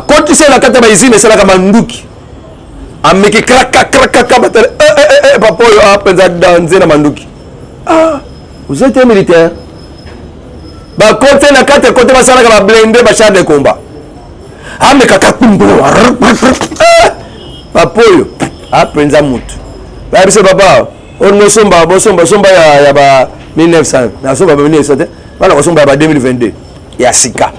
Quand tu sais la carte ici, mais c'est la Manduki. Ameki kraka batale. Papa yo a penza danser na Manduki. Ah, vous êtes un militaire. Quand tu la carte côté va ça la blender ba char de combat. Ameka kakumbo. Papa yo a penza mutu. Ba bise papa, on no somba ya ba 1900. Na somba ba 1900. Bana ko somba ba 2022. Ya sika.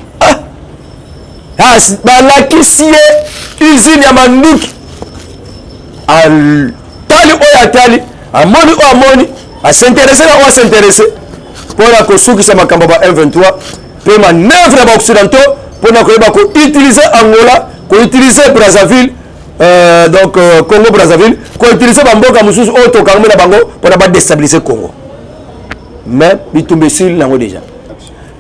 Balakisie usine ya Manduki tali oyo atali amoni oyo amoni asinteresse na oyo asinteresse mpona kosukisa makambo ba M23 mpe manœuvre ya baoccidentaux mpona koyeba koutilize Angola, koutilize Brazzaville, donc Congo Brazzaville, koutilize bamboka mosusu oyo tokangami na bango mpona badestabiliser Congo. Mais bitumbe sili nango déjà.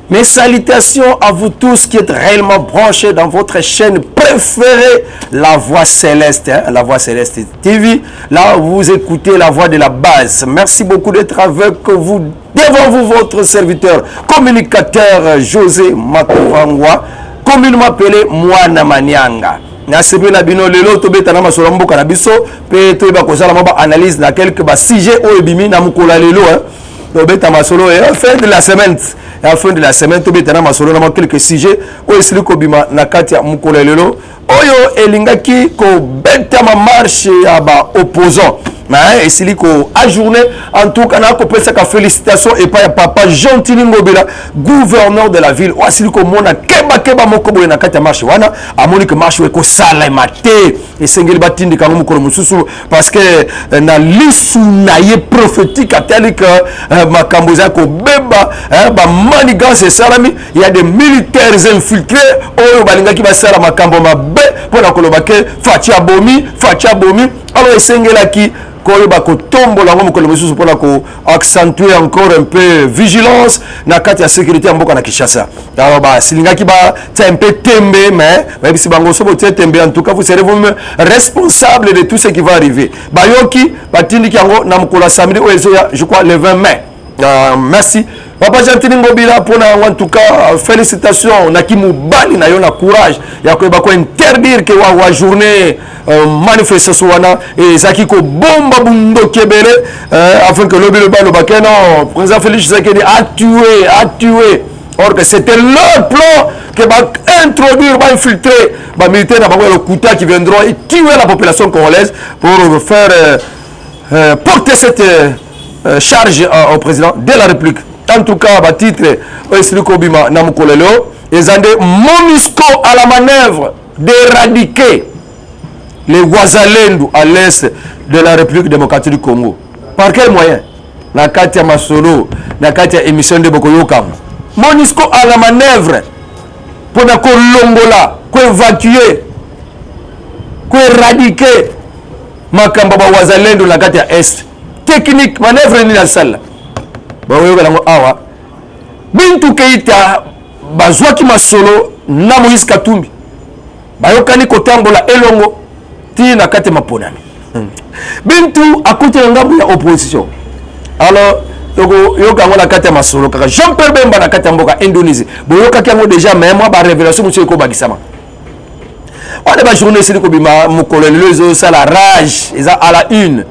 Mes salutations à vous tous qui êtes réellement branchés dans votre chaîne préférée, La Voix Céleste, hein, La Voix Céleste TV. Là, vous écoutez la voix de la base. Merci beaucoup d'être avec vous. Devant vous, votre serviteur, communicateur José Makovangwa, communément appelé Mwana Manianga. Nasepe na bino lelo tobeta na masolo mboka na biso pe toyeba kozala maba analyse na quelques sujets oyo ebimi na mukola lelo hein. Tobeta masolo et fin de la semaine. À la fin de la semaine, tu as masolo na quelques sujets. Oyo sili ko bima na kati ya mukolo lelo. Oyo elingaki ko beta ma marche ya ba opposant. Mais sili ko ajourné en tout cas na ko pesa ka félicitations et pas ya papa Gentili Ngobila, gouverneur de la ville. Oyo sili ko mona keba moko boye na kati ya marche wana. Amoni que marche ko sala maté et sengeli batindi ka mukolo mususu parce que na lisu na ye prophétique atali que makambo za ko beba ba manigance et salami, il y a des militaires infiltrés oyo balingaki basala makambo mabe pona koloba ke Fatia Bomi alors esengelaki koyeba kotombola ngo mokolo mosusu pona ko accentuer encore un peu vigilance na kati ya sécurité mboka na Kinshasa. Alors ba silingaki ba un peu tembe mais même si bango sobo tembe en tout cas vous serez vous-même responsable de tout ce qui va arriver. Bayoki batindi kango na mokolo samedi oyo je crois le 20 mai. Merci Papa Gentili Ngobila pour en tout cas félicitations na kimubali na yo na courage ya ko ba ko interdire que wa journée manifestation wana et zaki ko bomba bundo kebele afin que le balo bakeno président Félix Tshisekedi a tué or que c'était leur plan que va introduire, va infiltrer les militaires dans le Kouta qui viendront et tuer la population congolaise pour faire porter cette charge au président de la République. En tout cas, à titre, Kobima Namukolelo, ils ont des MONUSCO à la manœuvre d'éradiquer les Ouazalendou à l'est de la République démocratique du Congo. Par quel moyen? La Katia Masolo, la Katia émission de Bokoyokam. MONUSCO à la manœuvre pour Longola, pour évacuer, pour éradiquer Makamba Ouazalendou la Katia Est. Technique, manœuvre ni la salle. Awa Bintu Keita bazwaki masolo na Moïse Katumbi bayokani kotambola elongo ti na kati maponami Bintu akuti ngambu ya opposition alors toko yoka ngona kati masolo kaka Jean-Pierre Bemba na kati mboka Indonésie boyoka kiango déjà même ba révélation monsieur ko bakisama on ba journée sili ko bima mukolo lezo sala rage eza à la une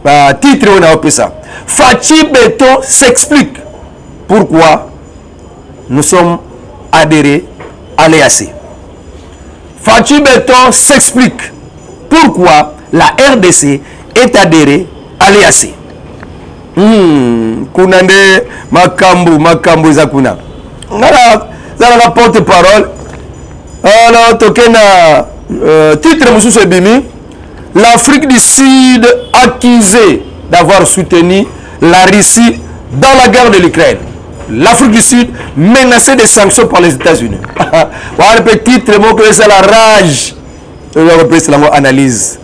ba titre on a opé ça. Fachi Beton s'explique pourquoi nous sommes adhérés à l'EAC. Fachi Beton s'explique pourquoi la RDC est adhérée à l'EAC. Kunande makambu zakuna. Ngala la porte-parole. Alors tokena titre mususu bimi, l'Afrique du Sud accusée d'avoir soutenu la Russie dans la guerre de l'Ukraine. L'Afrique du Sud menacée de sanctions par les États-Unis. Voilà le titre mot que c'est la rage. On va reprendre la analyse.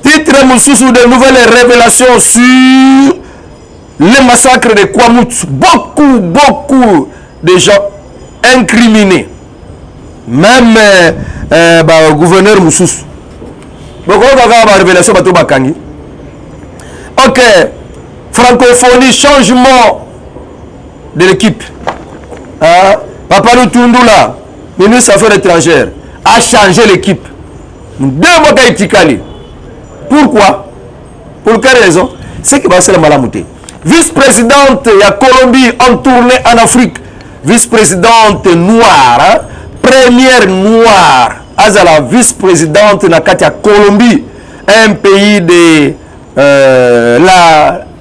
Titre sous de nouvelles révélations sur le massacre de Kwamouth. Beaucoup de gens incriminés. Même gouverneur Moussous. Donc on va avoir la révélation de Bakangi. Ok, francophonie, changement de l'équipe. Papa Lutundula, ministre des Affaires étrangères, a changé l'équipe. 2 mois d'Itikali. Pourquoi? Pour quelle raison? C'est que c'est le Malamouté. Vice-présidente de la Colombie en tournée en Afrique. Vice-présidente noire. Hein? Première noire. Azala vice-présidente de la Colombie. Un pays de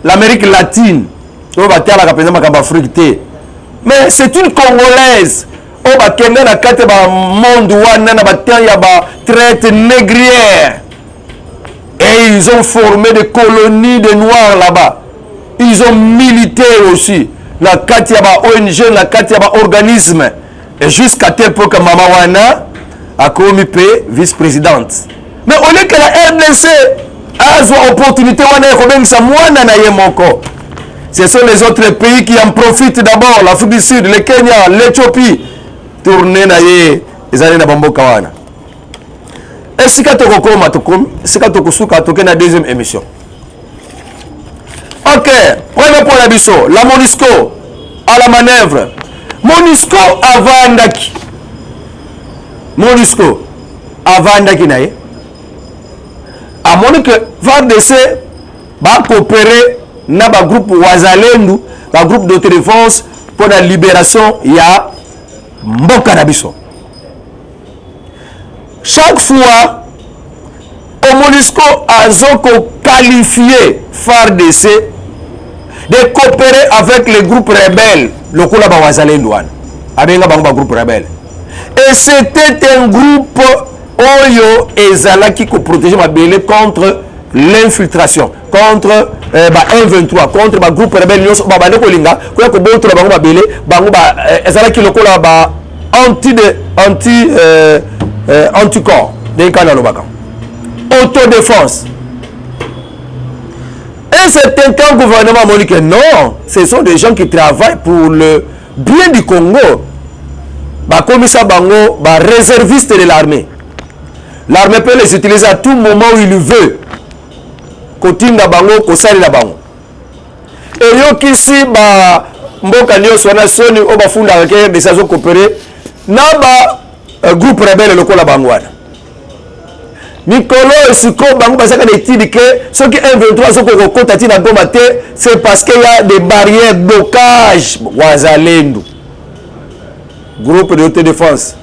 l'Amérique latine. Mais c'est une Congolaise. On va kender na kate ba monde wana na batan ya ba traite négrière. Et ils ont formé des colonies de noirs là-bas. Ils ont milité aussi. La kate ya ba ONG, la kate ya ba organisme. Et jusqu'à tel point que Mama Wana a commis vice-présidente. Mais au lieu que la RDC a une opportunité wana ya kobengisa mwana na ye moko. Ce sont les autres pays qui en profitent d'abord. L'Afrique du Sud, le Kenya, l'Éthiopie. Tourner na ye ezali na bamboka wana. Esika tokokoma tokomi, esika tokosuka toke na deuxième émission. OK, premier point la biso, la MONUSCO à la manœuvre. MONUSCO avandaki. MONUSCO avandaki na ye. Amoni que FARDC va coopérer na ba groupe Wazalendo, ba groupe d'autodéfense pour la libération ya Mboka na biso. Chaque fois au MONUSCO a qualifié FARDC de coopérer avec les groupes rebelles lokola ba Wazalendo wana abenga bango ba groupe rebelle. Et c'était un groupe oyo ezalaki ko protéger mabele contre l'infiltration, contre M23, contre le groupe rebelle nyonso ba bande kolinga ko ko boto bango mabele bango ba ezalaki lokola ba anticorps de kana lobaka autodéfense. Et c'est un temps gouvernement monique non, ce sont des gens qui travaillent pour le bien du Congo. Ba komisa bango ba réservistes de l'armée. L'armée peut les utiliser à tout moment où il veut. Kotinga bango kosalela bango. Et yo kisi ba mboka nyonso na soni o bafunda ke de sazo coopérer na ba groupe rebelle lokola bango wana. Mikolo esiko bango basaka des titres que ceux qui M23 soko kota tina goma te, c'est parce qu'il y a des barrières blocage Wazalendo. Groupe de autodéfense.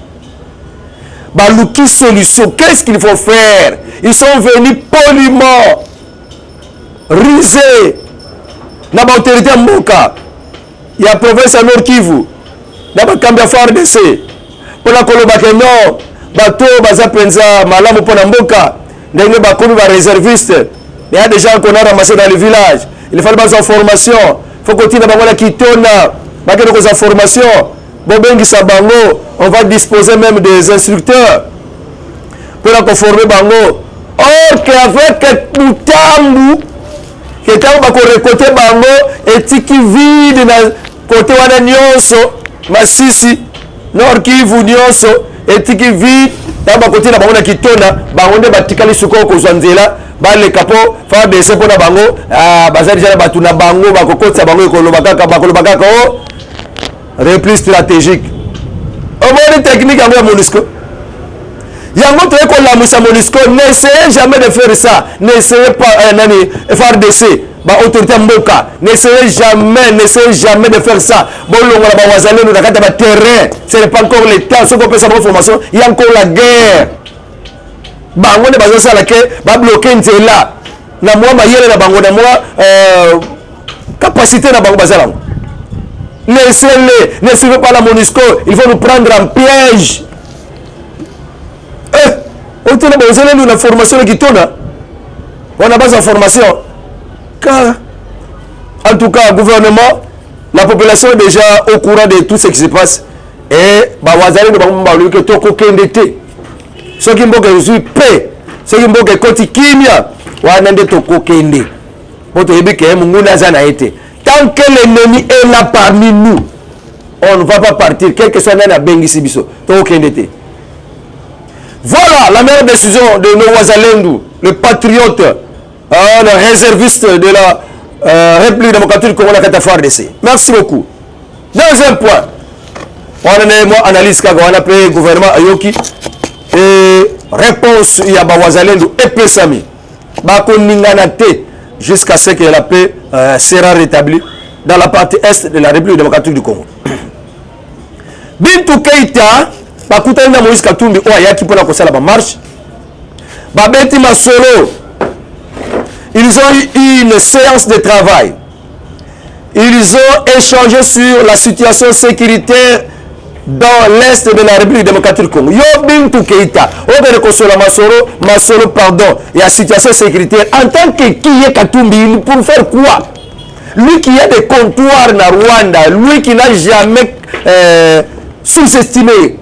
Balouki solution, qu'est-ce qu'il faut faire? Ils sont venus poliment rusé na ba autorité mboka ya province ya Nord Kivu na ba kambia FARDC pona koloba ke non bato baza penza malamu pona mboka ndenge ba komi ba réserviste. Il y a des gens qu'on a ramassé dans le village, il fallait pas en formation, faut continuer bango na kitona ba ke ko za formation bobengi sa bango, on va disposer même des instructeurs pour la former bango. Or qu'avec Mutambu que quand on récolter bango et tiki vide na côté wana nyonso Masisi Nord Kivu nyonso et tiki vide tamba côté na bango na kitona bango nde batikali suko ko zwanzela ba le capo fa de pona bango bazali jana batu na bango bakokotsa bango ekoloba kaka o repli stratégique au mode technique ya MONUSCO. Yango to ko la musa MONUSCO, n'essayez jamais de faire ça, n'essayez pas nani FARDC ba autorité mboka, n'essayez jamais de faire ça. Bon longo la ba Wazalendo na kata ba terrain, ce n'est pas encore le temps, ce qu'on peut savoir formation, il y a encore la guerre. Bango ne bazo sala ke ba bloquer nzela na moi mayele na bango na moi capacité na bango bazala. Laissez-les, ne suivez pas la MONUSCO, il faut nous prendre en piège. On a une formation qui tourne. On n'a pas de formation. Car, en tout cas, le gouvernement, la population est déjà au courant de tout ce qui se passe. Et, ceux qui ont reçu paix, ceux qui ont reçu kimia, tant que l'ennemi est là parmi nous, on ne va pas partir, quel que soit l'un à Bengisibiso. Voilà la meilleure décision de nos Wazalendo, le patriote, le réserviste de la République démocratique du Congo, la FARDC. Merci beaucoup. Deuxième point, on a analyse quand on a appelé le gouvernement Ayoki et réponse ya ba wazalendo epesami bako ningana te jusqu'à ce que la paix sera rétablie dans la partie est de la République démocratique du Congo. Bintou Keïta bakutani na Moïse Katumbi o ayaki pona kosala ba marche babeti masolo. Ils ont eu une séance de travail. Ils ont échangé sur la situation sécuritaire dans l'est de la République démocratique du Congo. Yo Bintou Keïta, Obere Kosola Masolo, pardon, il y a situation sécuritaire. En tant que qui est Katumbi, pour faire quoi? Lui qui a des comptoirs na Rwanda, lui qui n'a jamais sous-estimé,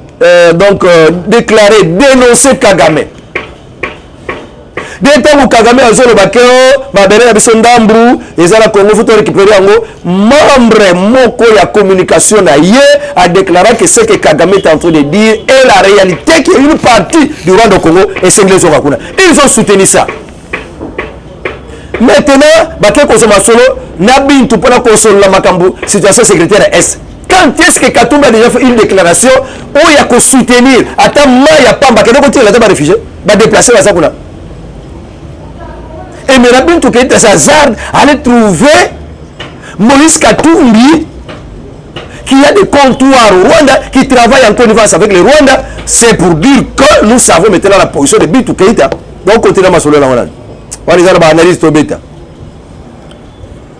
déclaré, dénoncé Kagame. Dès que Kagame a zolo bakeo, babele na biso ndambru, ezala Congo faut récupérer yango, membre moko ya communication na ye a déclaré que ce que Kagame est en train de dire est la réalité qui est une partie du Rwanda au Congo et c'est les Wakuna. Ils ont soutenu ça. Maintenant, bakeo kosoma solo na bintu pona kosolo la makambu situation sécuritaire est. Quand est-ce que Katumbi a déjà fait une déclaration où il y a qu'à soutenir attends maya pamba que donc il a réfugié, va déplacer la sakuna. Et maintenant, Bintou Keïta Zazard allait trouver Moïse Katumbi qui a des comptoirs au Rwanda, qui travaille en connivence avec les Rwandais. C'est pour dire que nous savons maintenant la position de Bintou Keïta. Donc, continue à solo la Hollande. On les a analysé au bêta.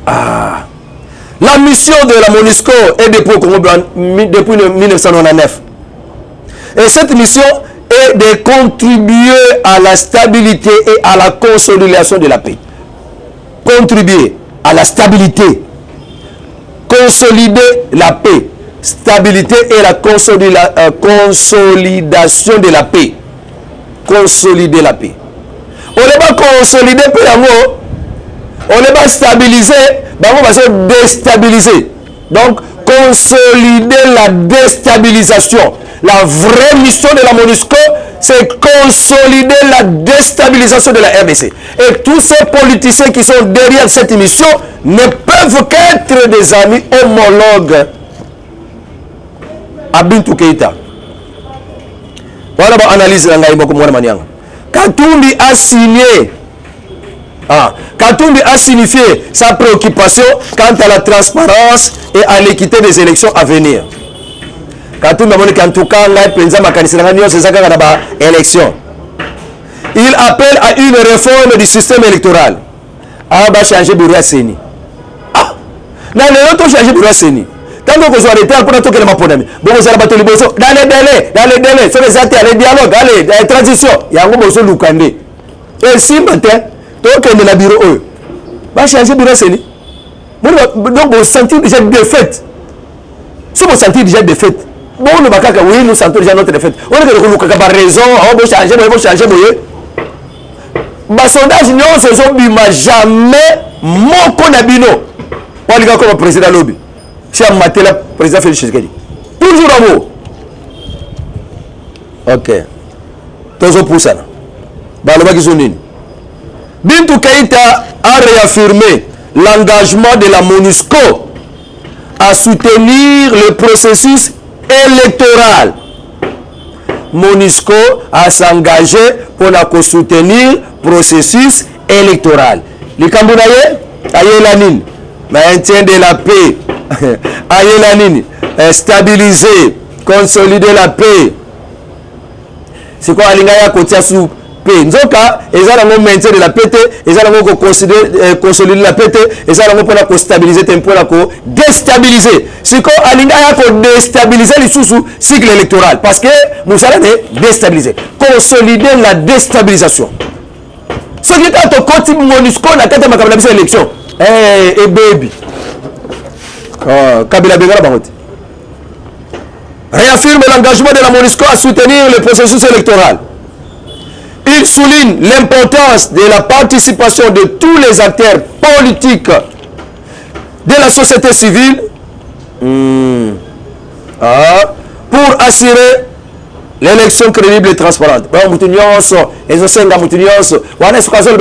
La mission de la MONUSCO est depuis 1999. Et cette mission et de contribuer à la stabilité et à la consolidation de la paix. Contribuer à la stabilité, consolider la paix, stabilité et la consolidation de la paix. Consolider la paix. On ne va consolider pour l'amour, on ne va stabiliser, on va se déstabiliser. Donc, consolider la déstabilisation. La vraie mission de la MONUSCO, c'est consolider la déstabilisation de la RDC. Et tous ces politiciens qui sont derrière cette mission ne peuvent qu'être des amis homologues à Bintou Keïta. Voilà l'analyse de la Katumbi a signé. Katumbi a signifié sa préoccupation quant à la transparence et à l'équité des élections à venir. Katumbi en tout cas, il appelle à une réforme du système électoral. Ah, bah changer bureau à Seni. Ah, dans les autres changer bureau à Seni. Tant que vous arrêtez, pour tout que les maponami. Bon, vous allez battre les bossons. Dans les délais, sur les actes, les dialogues, allez, les transitions. Il y a un bosso Lukande. Et si matin, tant que le bureau, eux, bah changer bureau à Seni. Donc, vous sentez déjà défaite. Si vous sentez déjà défaite, bon, le bakaka, oui, nous sentons déjà notre défaite. On est que nous avons raison, on va changer, ma sondage, non, ce sont jamais mon conabino. On est comme président Lobby. Si on maté le président Félix Tshisekedi. Toujours à vous. Ok. Toujours pour ça. Bintou Keïta a réaffirmé l'engagement de la MONUSCO à soutenir le processus électoral. MONUSCO a s'engagé pour soutenir le processus électoral. Le Cambodge a eu maintien de la paix, a eu stabiliser, consolider la paix. C'est quoi l'ingaya côté sous paix? Nzoka, ils ont maintien de la paix, ils ont consolider la paix, ils ont pour stabiliser tempo pour déstabiliser. C'est quoi l'ingaya pour déstabiliser les sous cycle électoral parce que nous allons déstabiliser, consolider la déstabilisation. Ce qui est à ton côté MONUSCO na kata makabila bisa élection. Eh baby. Kabila Bengala Bangote. Réaffirme l'engagement de la MONUSCO à soutenir le processus électoral. Il souligne l'importance de la participation de tous les acteurs politiques de la société civile pour assurer l'élection crédible et transparente. Ils ont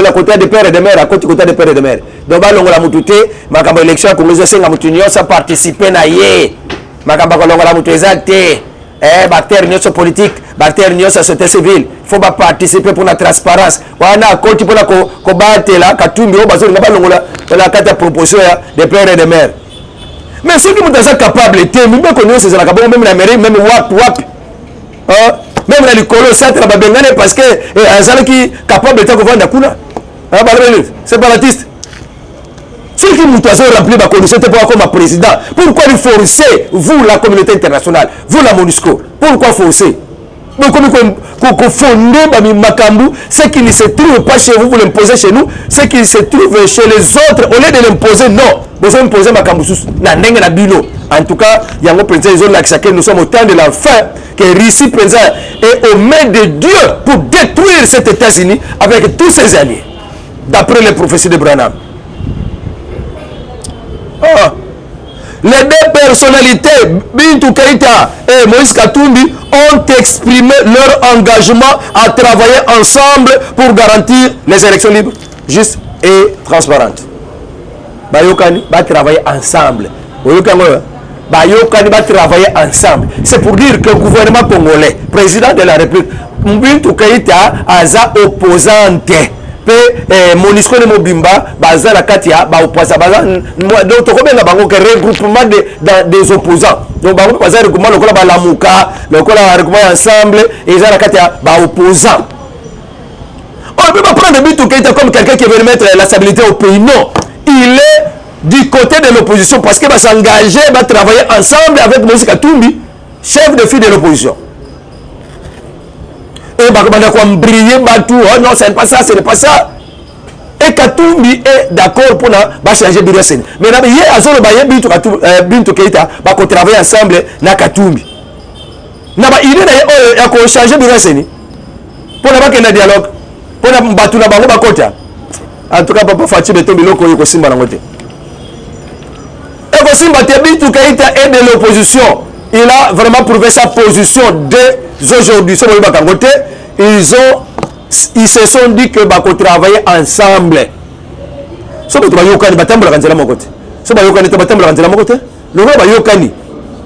la côté des pères et des mères, à côté des pères et des mères. Donc, la mutute, ma élection, comme les gens ont participé à y. Ma la mutute, bactéries politique, bactère nyonso ya société civile faut participer pour la transparence wana akoti mpona kobatela katumbi oyo bazolinga balongola na kati ya proposition ya de père et de mère. Mais soki moto aza capable te mibeko nyonso ezalaka bongo meme na mairie meme wapi même na likolo centre babengane parce que azalaki capable te kovanda kuna balobeli séparatiste. Soki moto azo remplir bacondition te mpo akoma président, pourquoi lui forcer vous la communauté internationale, vous la MONUSCO, pourquoi forcer? Donc qu'on fonde makambu, ce qui ne se trouve pas chez vous, vous l'imposez chez nous, ce qui se trouve chez les autres, au lieu de l'imposer, non, vous imposez makambu na ndenge na bilo. En tout cas, yango président ils ont l'accès que nous sommes au temps de la fin, que Russie président est aux mains de Dieu pour détruire cet États-Unis avec tous ses alliés, d'après les prophéties de Branham. Les deux personnalités, Bintou Keïta et Moïse Katumbi, ont exprimé leur engagement à travailler ensemble pour garantir les élections libres, justes et transparentes. Bayokani va travailler ensemble. Bayokani va travailler ensemble. C'est pour dire que le gouvernement congolais, président de la République, Bintou Keïta a opposante. MONUSCO ne mobimba baza la katia ba opposa baza donc to kobenga bango que regroupement des opposants donc bango baza regroupement lokola ba lamuka lokola regroupement ensemble et za la katia ba opposants. On ne peut pas prendre Bintou Keïta comme quelqu'un qui veut mettre la stabilité au pays, non, il est du côté de l'opposition parce qu'il va s'engager, va travailler ensemble avec Moïse Katumbi, chef de file de l'opposition. Et briller Batou, oh non, ce n'est pas ça, ce n'est pas ça. Et Katumbi est d'accord pour changer Biro Seni. Mais il y a Azoro Baye Bintou Keïta, va travailler ensemble na Katumbi. Il y a changer Biro Seni. Pour la bac dialogue, pour la Batou na Bango Bakota. En tout cas, Papa Fatih Betombi Loko Yoko Simba Nangote. Et Simba Bintou Keïta est de l'opposition. Il a vraiment prouvé sa position dès aujourd'hui. Ils se sont dit que va travailler ensemble. So ba yokani batambula kanzela mokote. So ba yokani batambula kanzela mokote. Le ba yokani.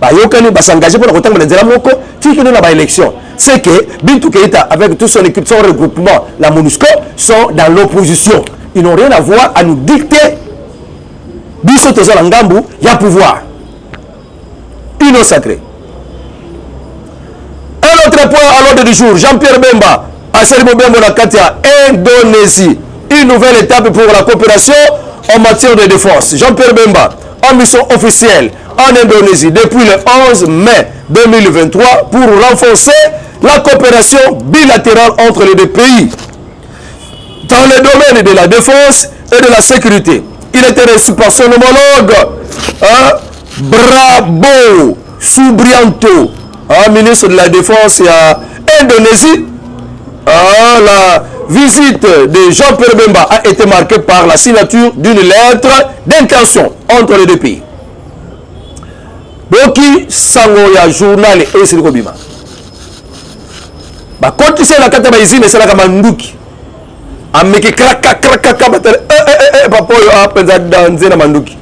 Ba yokani ba s'engager pour kotambula kanzela moko. Tiki na ba élection. C'est que Bintou Keïta avec tout son équipe, son regroupement, la MONUSCO sont dans l'opposition. Ils n'ont rien à voir à nous dicter. Biso tozala ngambu ya pouvoir. Union sacrée. Un autre point à l'ordre du jour, Jean-Pierre Bemba, à Seribobembo na Katia, Indonésie. Une nouvelle étape pour la coopération en matière de défense. Jean-Pierre Bemba, en mission officielle en Indonésie depuis le 11 mai 2023 pour renforcer la coopération bilatérale entre les deux pays dans le domaine de la défense et de la sécurité. Il était reçu par son homologue, Brabo Subianto, ministre de la Défense à Indonésie. La visite de Jean-Pierre Bemba a été marquée par la signature d'une lettre d'intention entre les deux pays. Boki Sangoya journal et Sirikobima. Quand tu sais la carte de c'est la Kamanduki. Ameki kraka batal papa yo apenza danser na manduki.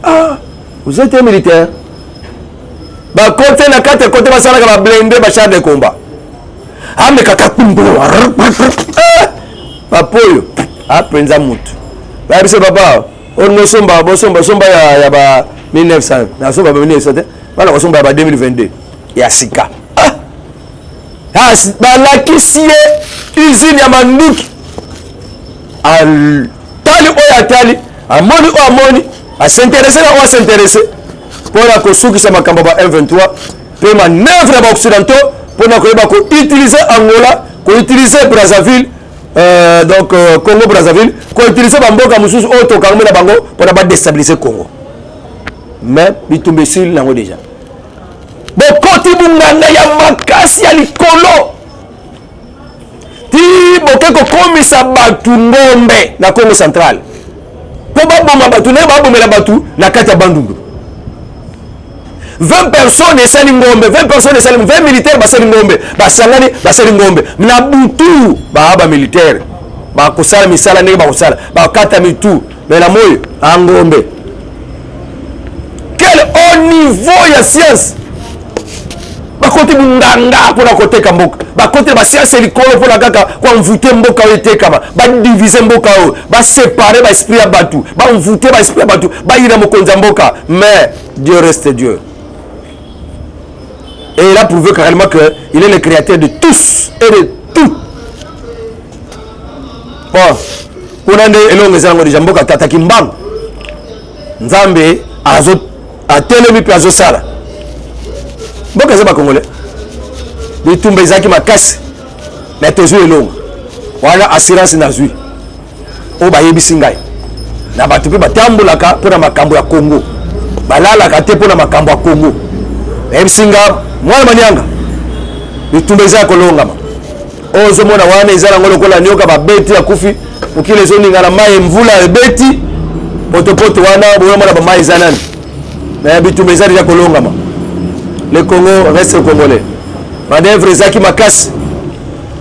Ah, vous êtes un militaire. Ba côté na carte côté ba sala ka blender ba char de combat. Ame kaka kumbo. Papa yo apenza mutu. Ba bise papa, on no somba ya ba 1900. Na somba ba 1900. Bala ko somba ba 2022. Ya sika. Ah, ba la kisie usine ya manduki. Tali oya tali amoni s'intéresser là on s'intéresser pour la kosuki sa makamba ba M23 pe manœuvre ba occidentaux pour na ko utiliser Angola ko utiliser Brazzaville donc Congo Brazzaville ko utiliser bamboka mususu auto kango na bango pour na ba déstabiliser Congo mais bitumbe sil nango déjà bon koti bunganga ya makasi ya likolo ti bokeko komisa batu ngombe na Congo central po baboma batu na babomela batu na kati ya Bandundu 20 personnes esali ngombe 20 personnes esali 20 militaires basali ngombe basangani basali ngombe na butu ba militaire ba kosala misala ndenge ba kosala ba kata mitu mais na moyo a ngombe. Quel haut niveau ya science ba côté munganga pour la côté kamboka ba côté ba science likolo pour la kaka kwa mvuter mboka ote kama ba diviser mboka o ba séparer ba esprit ya batu ba mvuter ba esprit ya batu ba ira mokonza mboka mais Dieu reste Dieu et il a prouvé carrément que il est le créateur de tous et de tout. Bon on a des elongo zango de mboka tata kimbang nzambe azo atelemi pe azo sala mboka za ba congolais bitumba ezaki makasi mais tozwi elongo wana assurance nazwi o bayebisi ngai na bato mpe batambolaka mpona makambo ya Congo balalaka te mpona makambo ya Congo bayebisi nga mwana manyanga bitumba eza kolongama oyo ozomona wana eza nango lokola nioka babeti akufi mokili ezoninga na mai mvula ebeti potopoto wana boyomona bamai eza nani mais bitumba eza deja kolongama. Le Congo reste congolais. Manœuvre Zaki Makas.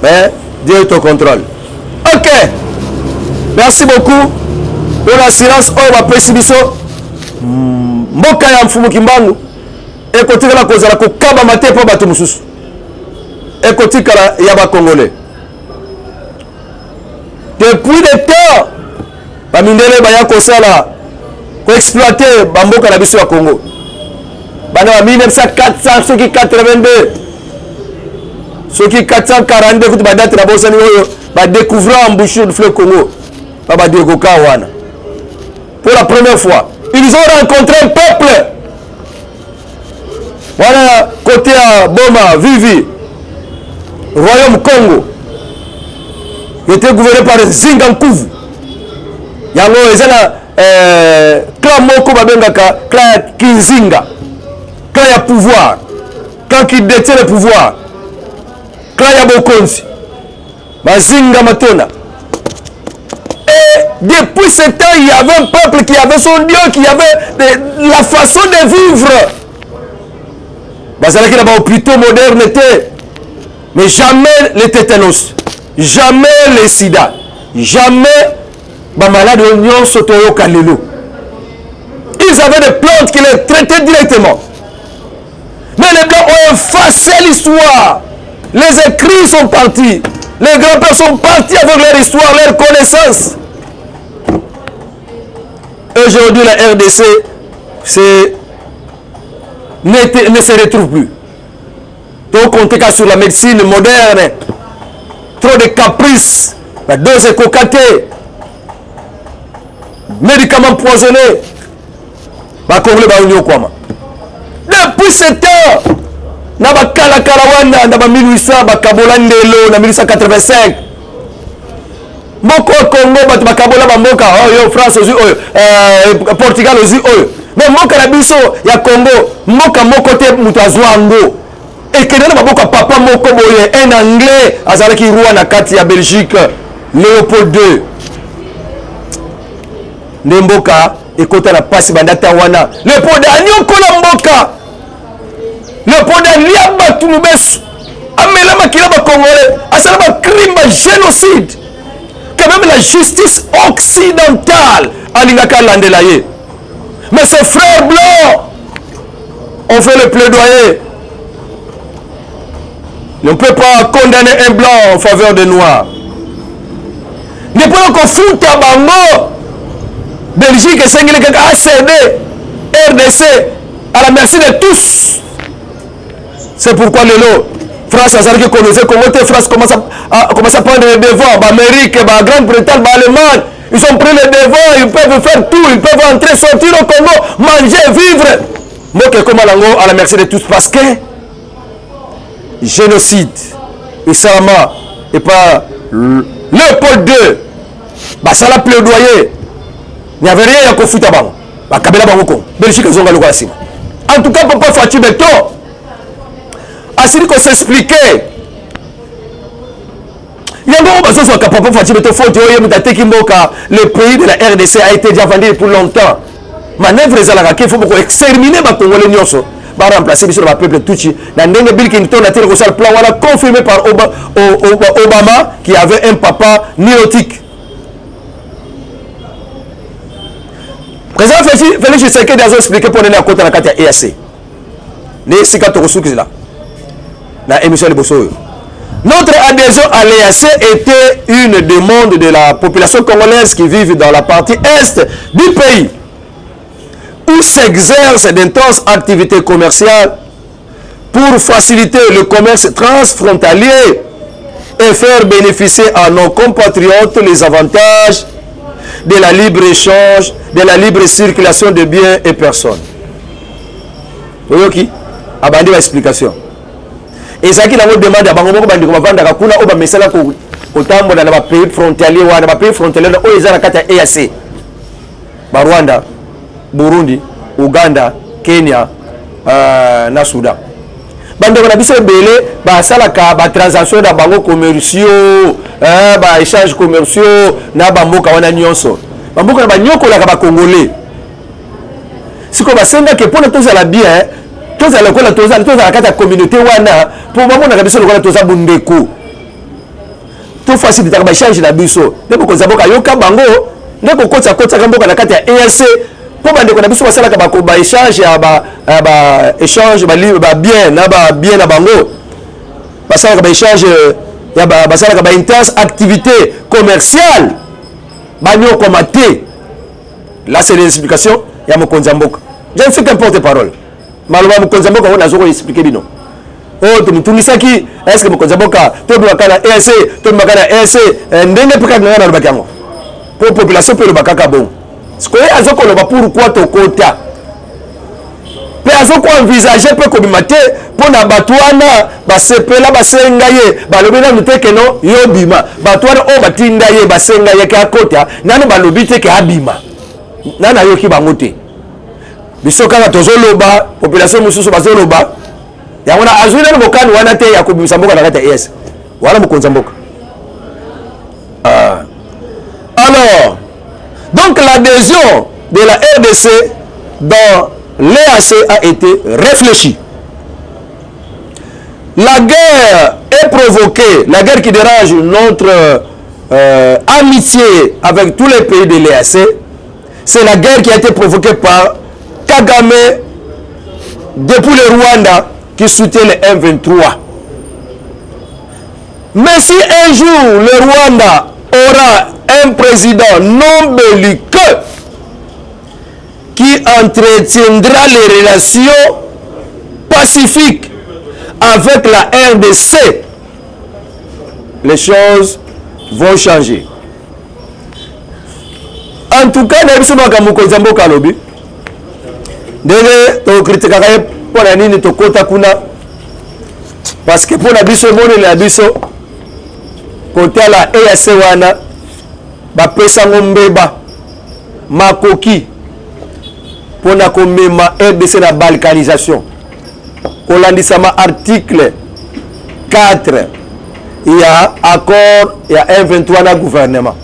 Mais Dieu est au contrôle. Ok. Merci beaucoup. Pour l'assurance, on va préciser. Mboka ya mfumu kimbangu. Ekotika la kozala ko kaba mate po batu mususu. Ekotika la ya ba congolais. Depuis des temps, ba mindele ba ya kosala ko exploiter ba mboka na biso ya Congo. Bana 1900 ceux qui 82 ceux qui 442 kuti badate na bosani oyo ba découvrir embouchure du fleuve Congo ba dégoka wana pour la première fois ils ont rencontré un peuple voilà côté à Boma Vivi royaume Congo qui était gouverné par Zingankuvu yango ezana clan moko babengaka clan Kinzinga. Quand il y a pouvoir, quand il détient le pouvoir, quand il y a Bokonzi, Mazinga Matona. Et depuis ce temps, il y avait un peuple qui avait son Dieu, qui avait la façon de vivre. Bazalaki là-bas plutôt modernité, mais jamais les tétanos, jamais les sida, jamais les malades de l'Union Sotoyo Kalelo. Ils avaient des plantes qui les traitaient directement. Mais les Blancs ont effacé l'histoire. Les écrits sont partis. Les grands-pères sont partis avec leur histoire, leur connaissance. Aujourd'hui, la RDC ne se retrouve plus. Donc, on compte sur la médecine moderne. Trop de caprices. La dose est cocatée. Médicaments poisonnés. Depuis ce temps, na bakala kalawana na ba 1800 bakabola ndelo na 1885. Moko Congo bat bakabola ba mboka oyo France ozi oyo Portugal ozi oyo. Mais mboka na biso ya Congo mboka moko te mutu azwango. Ekende na maboko papa moko boye un anglais azalaki roi na kati ya Belgique Léopold II. Nemboka ekota na pasi bandata wana. Léopold anyokola mboka. Léopold Aliaba Touloubesu, Amela Makilaba Congolais, Asalaba crime, génocide. Quand même la justice occidentale, Alingaka Landelaye. Mais ces frères blancs ont fait le plaidoyer. On ne peut pas condamner un blanc en faveur des noirs. Ne peut pas foutre à Bango, Belgique et Senghele ACD, RDC, à la merci de tous. C'est pourquoi Lelo, France a qui connaissait comment France commence à prendre les devants. L'Amérique, la Grande-Bretagne, l'Allemagne, ils ont pris les devants, ils peuvent faire tout, ils peuvent entrer, sortir au Congo, manger, vivre. Moi, comme à la merci de tous, parce que génocide, et Salama, et pas Léopold II, ça l'a plaidoyer. Il n'y avait rien à conflit à Bango. Kabila Bango, Belgique, ils ont gagné. En tout cas, Papa Fatih Beto, Asili qu'on s'expliquait. Il y a un besoin de Papa Fatih Beto le pays de la RDC a été déjà vendu pour longtemps. Manœuvre les Alaraki, il faut exterminer les Congolais. Va remplacer sur le peuple Tutsi. Dans le Bill Clinton a tiré le plan confirmé par Obama qui avait un papa néotique. Président Félix Tshisekedi a expliqué pour aller à côté de la carte EAC. Les Sikato Roussouk là. la émission de Bossoyo. Notre adhésion à l'EAC était une demande de la population congolaise qui vit dans la partie est du pays, où s'exercent d'intenses activités commerciales pour faciliter le commerce transfrontalier et faire bénéficier à nos compatriotes les avantages de la libre-échange, de la libre circulation de biens et personnes. Vous voyez qui a bandé l'explication. Et ça qui n'a pas demandé à Bango Bandi comme vendre à Kuna ou à Messala au Tambo dans les pays frontaliers ou dans les pays frontaliers où ils ont la carte EAC. Rwanda, Burundi, Uganda, Kenya, na Soudan. Bando na biso belé ba salaka ba transaction da bango commerciaux ba échange commerciaux na bamboka wana nyonso bamboka na banyoko la ba congolais siko ba senga ke pona toza la bien toza la kola toza la kata communauté wana pour bamona na biso lokola toza bundeko to faciliter ba échange na biso ndeko kozaboka yoka bango ndeko kotsa kamboka na kata ya EAC pour bandeko na biso basalaka ba échange ya ba échange ba bien na ba bien na bango basalaka ba échange ya basalaka ba intense activité commerciale banyoko maté. Là c'est l'explication ya mokonzi mboka. Je ne suis qu'un porte-parole. Maloba mokonzi mboka on azoko expliquer bino. Oh tumutungisaki est-ce que mokonzi mboka to bimaka na EAC to bimaka na EAC ndenge peka ngana na bakango pour population pe le bakaka bon. Ce que azoko loba pourquoi to kota pe azoko envisager pe kobimate pona batwana basepela basenga ye balobi na muteke no yobima batwana o batinda ye basenga ye ka kota nanu balobi te ke abima nana yoki bangote biso kaka tozoloba population mususu bazoloba yango na azwina no bokani wana te ya kobimisa mboka na kata ES wala mokonza mboka. Alors donc l'adhésion de la RDC dans l'EAC a été réfléchie. La guerre est provoquée, la guerre qui dérange notre amitié avec tous les pays de l'EAC, c'est la guerre qui a été provoquée par Kagame depuis le Rwanda qui soutient le M23. Mais si un jour le Rwanda aura un président non belliqueux qui entretiendra les relations pacifiques avec la RDC, les choses vont changer. En tout cas, nous sommes Kalobi. Nous critiquons pour la nini to kota kuna parce que pour la biso moni la biso côté la EAC wana ba pesa ngombeba makoki pour na komema RDC na balkanisation kolandisama article 4 il y a accord il y a M23 na gouvernement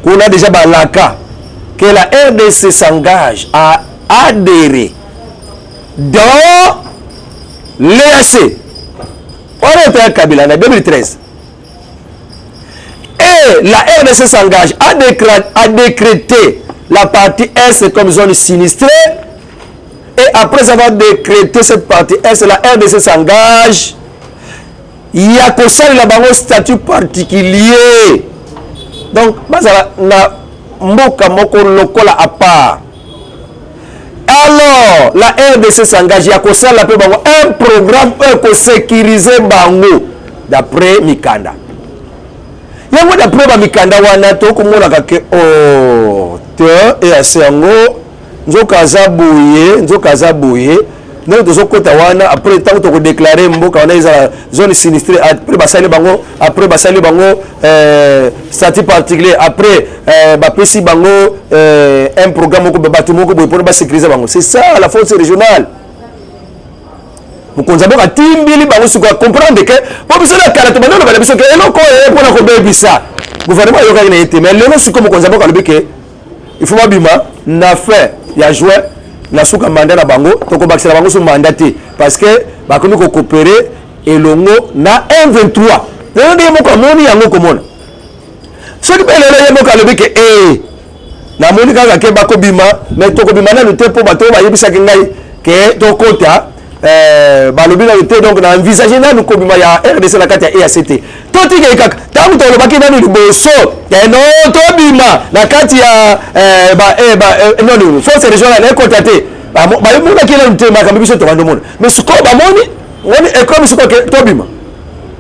qu'on a déjà balaka que la RDC s'engage à adhérer dans l'EAC. On était à Kabila en 2013. Et la RDC s'engage à décréter la partie Est comme zone sinistrée. Et après avoir décrété cette partie Est, la RDC s'engage. Il y a que ça, il a un statut particulier. Donc, na mboka moko lokola à part. Alors, la RDC s'engage à un programme pour sécuriser Bango d'après Mikanda. Yango d'après Mikanda wana to komona kake oh te et asengo nzokaza boye nous devons wana après tant que déclarer mboka wana isa zone sinistrée après basali bango statut particulier après bapesi bango un programme ko bâtiment ko pour ba sécuriser bango. C'est ça la force régionale. Vous konzamboka timbili bango siko comprendre que pour biso la kala to bango ba biso ke eloko pour na ko bebisa gouvernement yoka ina été mais lelo siko konzamboka lobi ke il faut mabima na fait ya jouer na suka mandat na bango to ko bakisa bango sur mandaté parce que ba komi ko coopérer elongo na M23 lelo de moko moni yango komona so ki lelo ye moko lobi ke na moni kaka ke bako bima mais to ko bima na luté pour bato ba yebisa ke ngai ke to kota balobi na yote donc na envisager nanu kobima ya RDC na kati ya EACT toti ke kaka tangu to lobaki nanu liboso no tobima na kati ya non force régionale e contacté ba mona kila ntema kambi biso to bando mona mais suko ba moni ngoni e comme suko ke tobima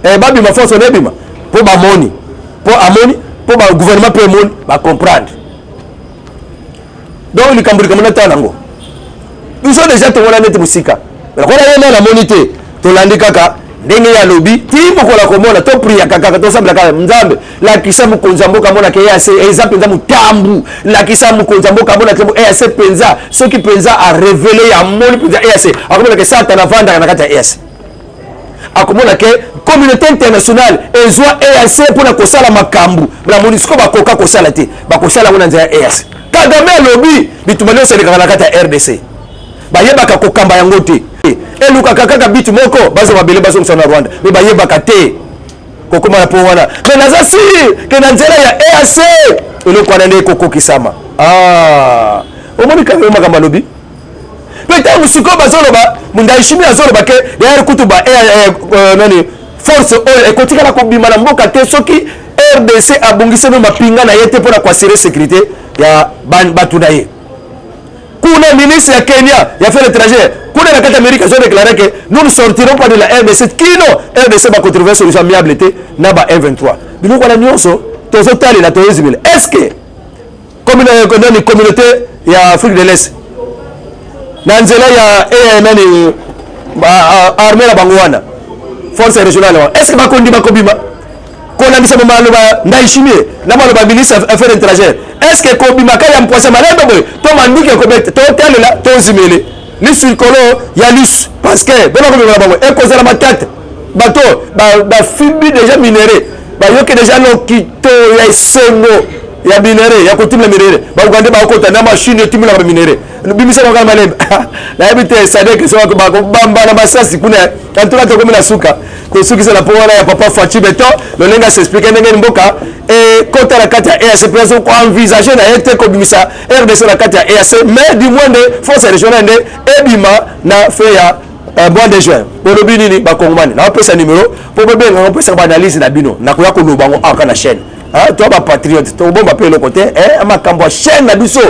babima force ne bima po ba moni po amoni po ba gouvernement pe moni ba comprendre donc likambo likambo na tanango biso déjà to wona neti musika mais quand on a la monité to landi kaka ndenge ya lobi ti mokola komona to priya kaka to sambla kaka nzambe la kisa mukonza mboka mona ke EAC exemple nza mutambu la kisa mukonza mboka mona ke EAC penza ce qui penza a révélé ya moni penza EAC akomona ke satana vanda na kata EAC akomona ke communauté internationale ezwa EAC pour na kosala makambu la monisco ba koka kosala te ba kosala mona nza EAC Kagame lobi bitumano sele kaka na kata RDC bayebaka kokamba yango te eluka kaka bitu moko bazo mabele bazo msana Rwanda me bayebaka te kokoma na po wana mais naza si ke na nzela ya EAC eloko wana ne kokokisama omoni kaka makamba lobi peut-être musiko bazoloba mundayishimi azoloba ke derrière kutuba nani force oil ekotika na kobima na mboka te soki RDC abungise no mapinga na yete pona kwa assurer sécurité ya batu na ye kuna ministre ya Kenya ya affaires étrangères kuna na kati Amérique ont déclaré que nous ne sortirons pas de la RDC kino RDC va trouver solution amiable na ba M23 biloko na nyonso tozo tali na toyezimile est-ce que comme une communauté ya Afrique de l'Est na nzela ya nani armée la bangwana force régionale est-ce que bakondi bakobima kona bisa maloba ndaishimie na maloba ministre affaires étrangères est-ce que kobima kaya mposa malebe boy to manduki ko bet to telela to zimele ni surcolo ya lus parce que bela ko bela bango e kozala matata bato ba fibi déjà minéré ba yoke déjà lokito ya sono ya minéré ya kotimla minéré ba ugande ba ko tana machine timla ba minéré bimisa ko malebe na ebite sadek so ko ba ko bamba na basasi kuna antula to komela suka ko suki sala po wana ya papa Fachi Beto le lenga s'explique ndenge mboka et kota la kati ya EAC preso ko envisager na yete ko bimisa RDC la kati ya EAC mais du moins de force régionale de ebima na fait ya mois de juin bolobi nini ba kongomani na pesa numéro po bebe nga pesa ba analyse na bino na ko ya ko lobango aka na chaîne toi ba patriote to bomba pe le côté amakambo chaîne na biso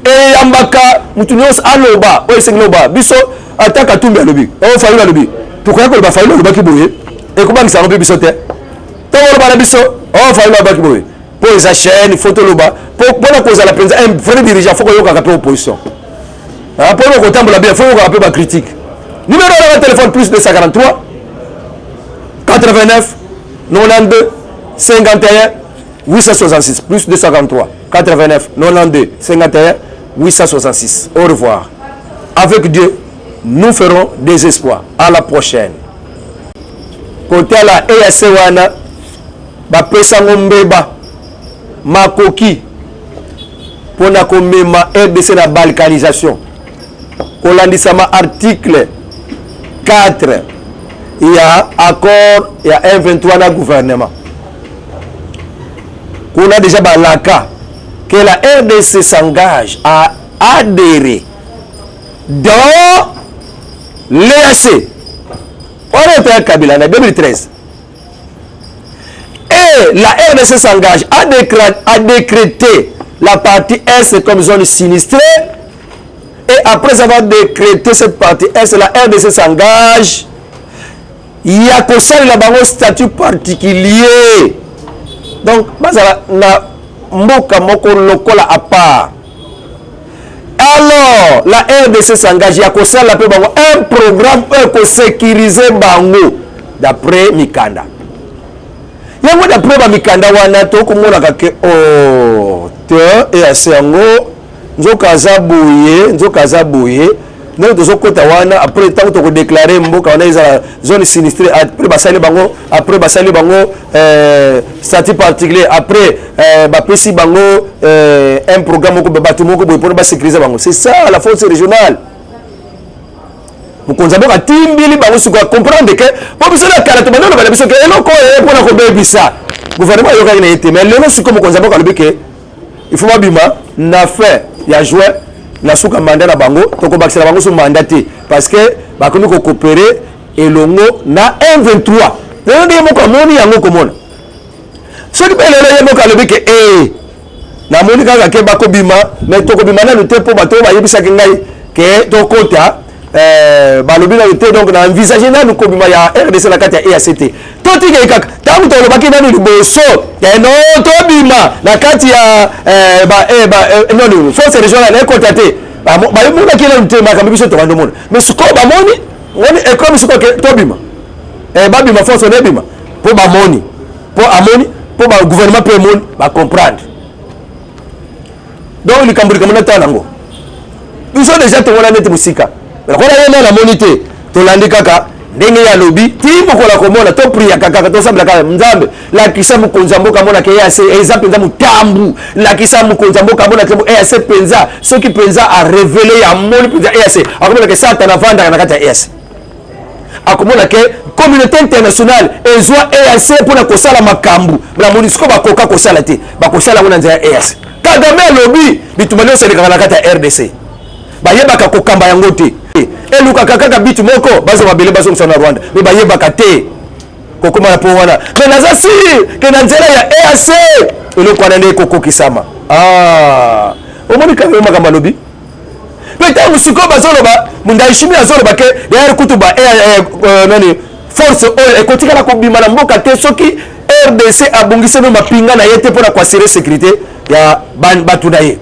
e ambaka mutu nyos aloba o esengloba biso ataka tumbe lobi o fayu lobi to ko ya ko ba fayu loba ki boye et comment ça va biso te to wala bana biso o fayu loba ki boye po esa chaîne photo loba po bona ko za la penza un vrai dirigeant faut ko yoka ka opposition pour le kotambola bien faut ko appeler ba critique numéro de téléphone plus 243 89 92 51 866 plus 243 89 92 51 866. Au revoir. Avec Dieu, nous ferons des espoirs. À la prochaine. Côté la EAC wana ba pesa ngombeba makoki pona komema RDC na balkanisation. Kolandisama article 4 il y a accord, il y a un 23 dans le gouvernement. On a déjà balaka que la RDC s'engage à adhérer dans l'EAC. On était à Kabila en 2013. Et la RDC s'engage à décréter la partie Est comme zone sinistrée. Et après avoir décrété cette partie Est, la RDC s'engage. Il y a que ça, il y a un statut particulier. Donc, na mboka moko lokola à part. Alors, la RDC s'engage. Il y a que ça, un programme pour sécuriser Bango d'après Mikanda. Il y a d'après Mikanda, wana to komona kake oh te et asengo nzokaza boye nous devons après tant que déclarer mboka on a zone sinistrée après basali bango statut particulier après bapesi bango un programme ko batu moko pour ba sécuriser bango c'est ça la force régionale mukonza boka timbili bango suka comprendre que pour biso la kala to bana ba biso que eloko pour na ko bebisa gouvernement yoka ina été mais lelo suka mukonza boka lobi que il faut bima na fait ya jouer la souka mandat na bango to ko bakisa bango so mandaté parce que bakomi ko coopérer elongo na M23 lelo de moko amoni yango komona soki pe lelo ye moko alobi ke namoni kaka ke bakobima mais tokobima nanu te mpo bato bayebisaki ngai ke tokota balobi nanu te donc na envisage nanu kobima ya RDC na kati ya EACT totikei kaka ntango tolobaki nanu liboso non tobima na kati ya non force régionale ekota te bayemonaki nanu te makambo biso tobandomona mais sikoyo bamoni ngoni ekomi sikoyo ke tobima babima force on ebima mpo bamoni mpo amoni mpo bagouvernement mpe emoni bacomprendre donc likambo na tala nango biso déjà tomona neti mosika lokola ye nde namoni te tolandi kaka ndenge ya lobi ti mokola komona topriaka kaka tosambela kaka nzambe lakisa mokonzi ya mboka mona ke EAC eza mpenza motambu lakisa mokonzi ya mboka mona ke EAC mpenza soki mpenza arevele ya moni mpenza EAC akomona ke satana avandaka na kati ya EAC akomona ke communauté internationale ezwa EAC mpona kosala makambo na monisco bakoka kosala te bakosala ngo na nzela ya EAC Kagame alobi bitumba nyonso elekaka na kati ya RDC bayebaka kokamba yango te elukaka kaka bitu moko bazo mabele bazongisa na Rwanda me bayebaka te kokoma na po wana me naza siri ke na nzela ya EAC eloko wana nde kokokisama omoni Kagame makambo alobi pe ntango sikoyo bazoloba Ndayishimiye azoloba ke yaya kutu ba nani force oyo ekotikala kobima na mboka te soki RDC abongiseno mapinga na ye te mpona koassurer sécurité ya bato na ye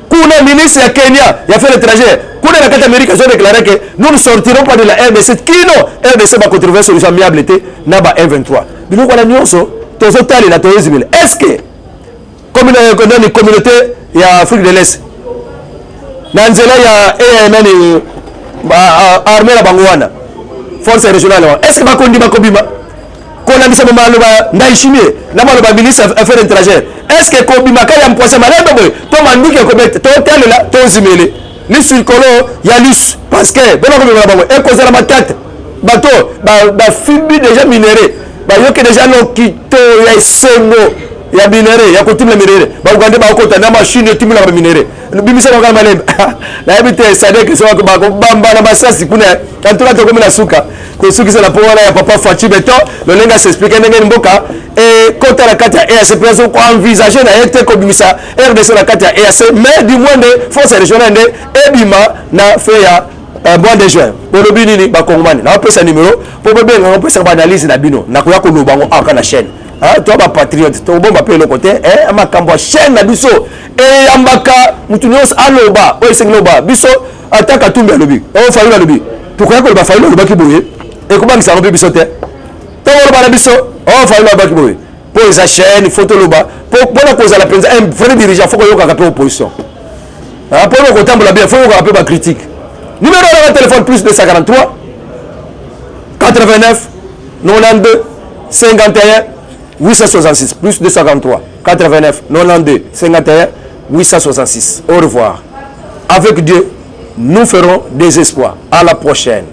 kuna ministre ya Kenya ya affaires étrangères kuna na kati Amérique azo déclaré que nous ne sortirons pas de la RDC kino RDC ba trouver solution amiable te na ba M23 biloko wana nyonso tozotalela toyezimela est-ce que communauté ya Afrique de l'Est na nzela ya nani armée la bango wana force régionale wana est-ce que bakondi bakobima kolandisa maloba Ndayishimiye na maloba ministre affaires étrangères est-ce que kobima kaya mposa malembe boy to mandike kobeta to telela to zimele ni surkolo ya lis parce que bena kobima bango ekozala matata bato ba fibi déjà minéré ba yoke déjà lokito ya esengo ya minéré ya kotimla minéré ba ugande ba okota na machine etimla ba minéré bimisa kwa malembe na ebite sadek so ba bamba na masasi kuna tantola to komela suka ko suki sala po wana ya papa Fachi Beto le lenga s'expliquer ndenge mboka et kota la kati ya EAC preso ko envisager na yete ko bimisa RDC la kati ya EAC mais du moins de force régionale nde ebima na fe ya mois de juin bolobi nini ba kongomani na pesa numéro po bebe nga pesa ba analyse na bino na koya ko lobango aka na chaîne toi ba patriote to bomba pe le côté makambo chaîne na biso et ambaka mutu nyos aloba o esengloba biso ataka tumbi alobi o fayu alobi pourquoi ko ba fayu aloba ki boye et comment ça robe biso te to oloba na biso o fayu aloba ki boye po eza chaîne photo loba po bona ko za la penza un vrai dirigeant faut ko yoka ka pe opposition po ko tambola bien faut ko pa critique numéro de téléphone plus 243 89 92 51 866 plus 243 89 92 51 866. Au revoir. Avec Dieu, nous ferons des espoirs. À la prochaine.